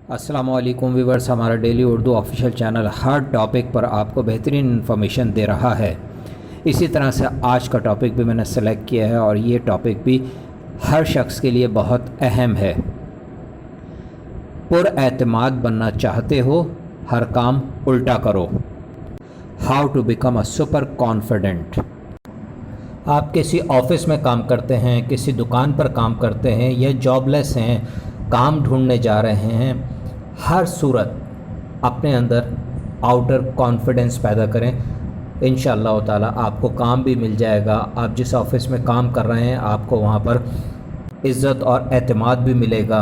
अस्सलाम वालेकुम व्यूअर्स, हमारा डेली उर्दू ऑफिशियल चैनल हर टॉपिक पर आपको बेहतरीन इन्फॉर्मेशन दे रहा है। इसी तरह से आज का टॉपिक भी मैंने सेलेक्ट किया है और ये टॉपिक भी हर शख्स के लिए बहुत अहम है। पुरएतमाद बनना चाहते हो, हर काम उल्टा करो। How to become a super confident. आप किसी ऑफिस में काम करते हैं, किसी दुकान पर काम करते हैं या जॉबलेस हैं, काम ढूंढने जा रहे हैं, हर सूरत अपने अंदर आउटर कॉन्फिडेंस पैदा करें। इंशाअल्लाह ताला आपको काम भी मिल जाएगा। आप जिस ऑफिस में काम कर रहे हैं आपको वहाँ पर इज़्ज़त और एतमाद भी मिलेगा।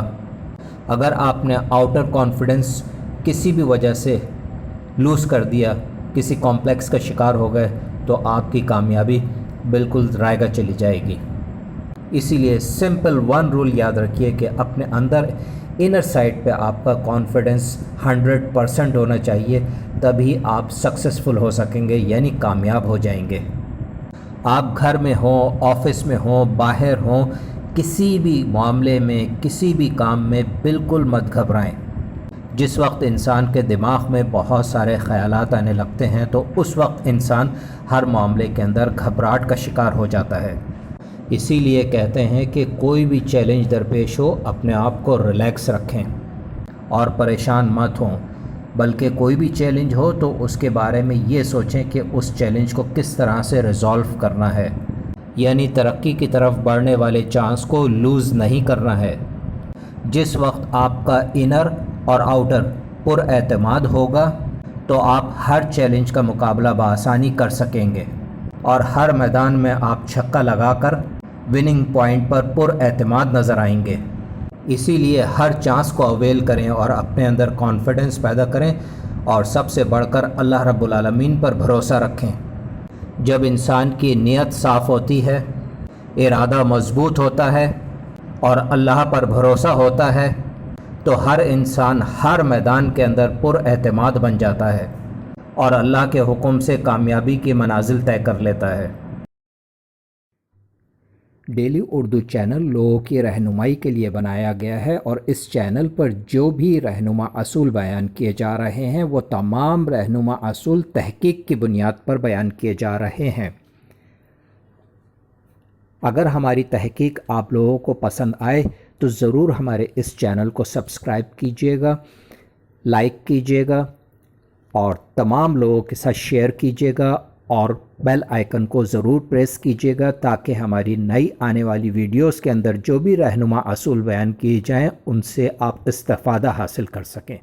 अगर आपने आउटर कॉन्फिडेंस किसी भी वजह से लूज़ कर दिया, किसी कॉम्प्लेक्स का शिकार हो गए, तो आपकी कामयाबी बिल्कुल रायगा चली जाएगी। इसीलिए सिंपल वन रूल याद रखिए कि अपने अंदर इनर साइड पे आपका कॉन्फिडेंस 100% होना चाहिए, तभी आप सक्सेसफुल हो सकेंगे, यानी कामयाब हो जाएंगे। आप घर में हों, ऑफिस में हों, बाहर हों, किसी भी मामले में, किसी भी काम में बिल्कुल मत घबराएं। जिस वक्त इंसान के दिमाग में बहुत सारे ख़यालात आने लगते हैं तो उस वक्त इंसान हर मामले के अंदर घबराहट का शिकार हो जाता है। इसीलिए कहते हैं कि कोई भी चैलेंज दरपेश हो, अपने आप को रिलैक्स रखें और परेशान मत हों, बल्कि कोई भी चैलेंज हो तो उसके बारे में ये सोचें कि उस चैलेंज को किस तरह से रिज़ॉल्व करना है, यानी तरक्की की तरफ बढ़ने वाले चांस को लूज़ नहीं करना है। जिस वक्त आपका इनर और आउटर पुरएतमाद होगा तो आप हर चैलेंज का मुकाबला बआसानी कर सकेंगे और हर मैदान में आप छक्का लगाकर विनिंग पॉइंट पर पुरएतमाद नज़र आएंगे। इसीलिए हर चांस को अवेल करें और अपने अंदर कॉन्फिडेंस पैदा करें और सबसे बढ़कर अल्लाह रब्बुल आलमीन पर भरोसा रखें। जब इंसान की नीयत साफ़ होती है, इरादा मजबूत होता है और अल्लाह पर भरोसा होता है, तो हर इंसान हर मैदान के अंदर पुरएतमाद बन जाता है और अल्लाह के हुक्म से कामयाबी की मनाजिल तय कर लेता है। डेली उर्दू चैनल लोगों की रहनुमाई के लिए बनाया गया है और इस चैनल पर जो भी रहनुमा असूल बयान किए जा रहे हैं वो तमाम रहनुमा असूल तहकीक की बुनियाद पर बयान किए जा रहे हैं। अगर हमारी तहकीक आप लोगों को पसंद आए तो ज़रूर हमारे इस चैनल को सब्सक्राइब कीजिएगा, लाइक कीजिएगा और तमाम लोगों के साथ शेयर कीजिएगा और बेल आइकन को ज़रूर प्रेस कीजिएगा ताकि हमारी नई आने वाली वीडियोस के अंदर जो भी रहनुमा असूल बयान किए जाएं उनसे आप इस्तिफ़ादा हासिल कर सकें।